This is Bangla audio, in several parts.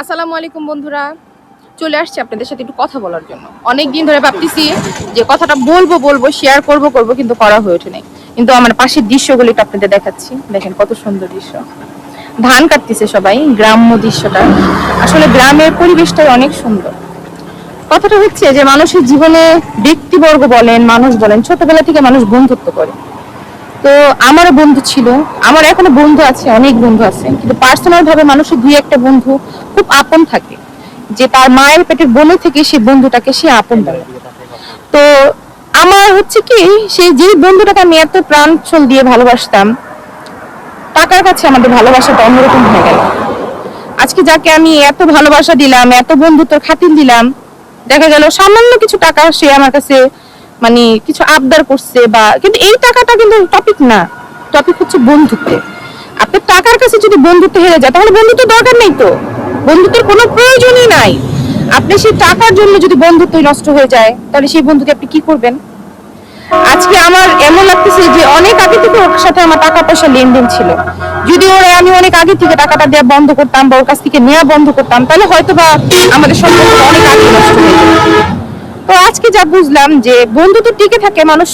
আসসালামু আলাইকুম বন্ধুরা, চলে আসছি আপনাদের সাথে একটু কথা বলার জন্য। অনেক দিন ধরে ভাবতেছি যে কথাটা বলবো শেয়ার করব কিন্তু করা হয়ে ওঠে নাই। কিন্তু আমার পাশের দৃশ্যগুলো একটু আপনাদের দেখাচ্ছি। দেখেন কত সুন্দর দৃশ্য। ধান কাটতেছে সবাই, গ্রাম্য দৃশ্যটা। আসলে গ্রামের পরিবেশটাই অনেক সুন্দর। কথাটা হচ্ছে যে মানুষের জীবনে ব্যক্তিবর্গ বলেন, মানুষ বলেন, ছোটবেলা থেকে মানুষ বন্ধুত্ব করে। তো আমারও বন্ধু ছিল, আমার এখনো বন্ধু আছে, অনেক বন্ধু আছে, কিন্তু পার্সোনাল ভাবে মানুষের দুই একটা বন্ধু খুব আপন থাকে, যে তার মায়ের পেটের বোনের থেকে সে বন্ধুটাকে সে আপন করে। তো আমার হচ্ছে কি, সেই যে বন্ধুটাকে আমি এত প্রাণচল দিয়ে ভালোবাসতাম, টাকার কাছে আমাদের ভালোবাসাটা অন্যরকম হয়ে গেল। আজকে যাকে আমি এত ভালোবাসা দিলাম, এত বন্ধুত্বের খাতির দিলাম, দেখা গেল সামান্য কিছু টাকা সে আমার কাছে মানে কিছু আবদার করছে, বা কিন্তু এই টাকাটা কিন্তু টপিক না। টপিক হচ্ছে বন্ধুত্ব। আপনার টাকার কাছে যদি বন্ধুত্ব হেরে যায়, তাহলে বন্ধুত্ব দরকার নেই, তো বন্ধুত্বের কোনো প্রয়োজনই নাই। আপনি সেই টাকার জন্য যদি বন্ধুত্ব নষ্ট হয়ে যায়, তাহলে সেই বন্ধুকে আপনি কি করবেন? আজকে আমার এমন লাগতেছে যে অনেক আগে থেকে ওর সাথে আমার টাকা পয়সা লেনদেন ছিল। যদি ওরে আমি অনেক আগে থেকে টাকাটা দেওয়া বন্ধ করতাম বা ওর কাছ থেকে নেওয়া বন্ধ করতাম, তাহলে হয়তো বা আমাদের সম্পর্কটা অনেক আগে নষ্ট হয়ে যেত। তো আজকে যা বুঝলাম যে বন্ধু তো টিকে থাকে মানুষ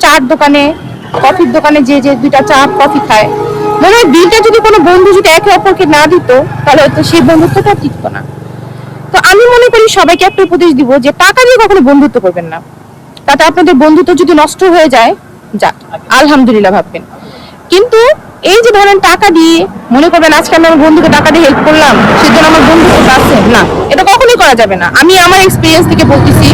চার দোকানে, কফির দোকানে যে যে দুইটা চা কফি খায়, মনে হয় দিনটা যদি কোনো বন্ধু যদি একে অপরকে না দিত, তাহলে হয়তো সেই বন্ধুত্বটা টিকতো না। তো আমি মনে করি সবাইকে একটা উপদেশ দিব যে টাকা দিয়ে কখনো বন্ধুত্ব করবেন না। তাতে আপনাদের বন্ধুত্ব যদি নষ্ট হয়ে যায়, যাক আলহামদুলিল্লাহ ভাববেন। কিন্তু এই যে ধরেন টাকা দিয়ে মনে করবেন আজকে আমি আমার বন্ধুকে টাকা দিয়ে হেল্প করলাম, সেজন্য আমার বন্ধুত্ব আছে না, এটা কখনোই করা যাবে না। আমি আমার এক্সপিরিয়েন্স থেকে বলতেছি,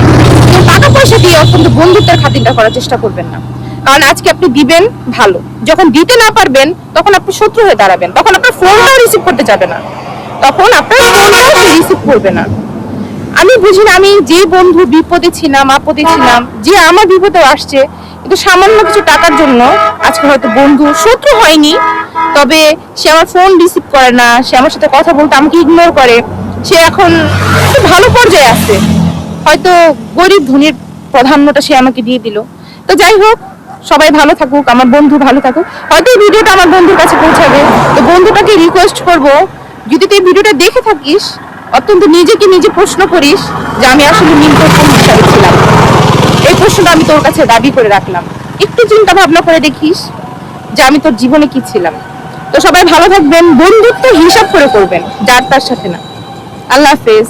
টাকা পয়সা দিয়ে অত্যন্ত বন্ধুত্বের খাতিরটা করার চেষ্টা করবেন না। কারণ আজকে আপনি দিবেন ভালো, যখন দিতে না পারবেন তখন আপনি শত্রু হয়ে দাঁড়াবেন, তখন আপনার ফোনটাও রিসিভ করতে যাবে না, তখন আপনার ফোনটাও রিসিভ করবে না। আমি বুঝি না, আমি যে বন্ধু বিপদে ছিলাম, আপদে ছিলাম, যে আমার বিপদে আসছে, কিন্তু সামান্য কিছু টাকার জন্য আজকে হয়তো বন্ধু শত্রু হয়নি, তবে সে আমার ফোন রিসিভ করে না, সে আমার সাথে কথা বলতে আমাকে ইগনোর করে। সে এখন একটু ভালো পর্যায়ে আছে, হয়তো গরিব ধনীর প্রাধান্যটা সে আমাকে দিয়ে দিল। তো যাই হোক, সবাই ভালো থাকুক, আমার বন্ধু ভালো থাকুক। হয়তো এই ভিডিওটা আমার বন্ধুর কাছে পৌঁছাবে। তো বন্ধুটাকে রিকোয়েস্ট করব, যদি তুই ভিডিওটা দেখে থাকিস, অত্যন্ত নিজেকে নিজে প্রশ্ন করিস যে আমি আসলে নিম্ন কোন হিসাবে ছিলাম। এই প্রশ্নটা আমি তোর কাছে দাবি করে রাখলাম। একটু চিন্তা ভাবনা করে দেখিস যে আমি তোর জীবনে কি ছিলাম। তো সবাই ভালো থাকবেন, বন্ধুত্ব হিসাব করে করবেন, যার তার সাথে না। আল্লাহ হাফেজ।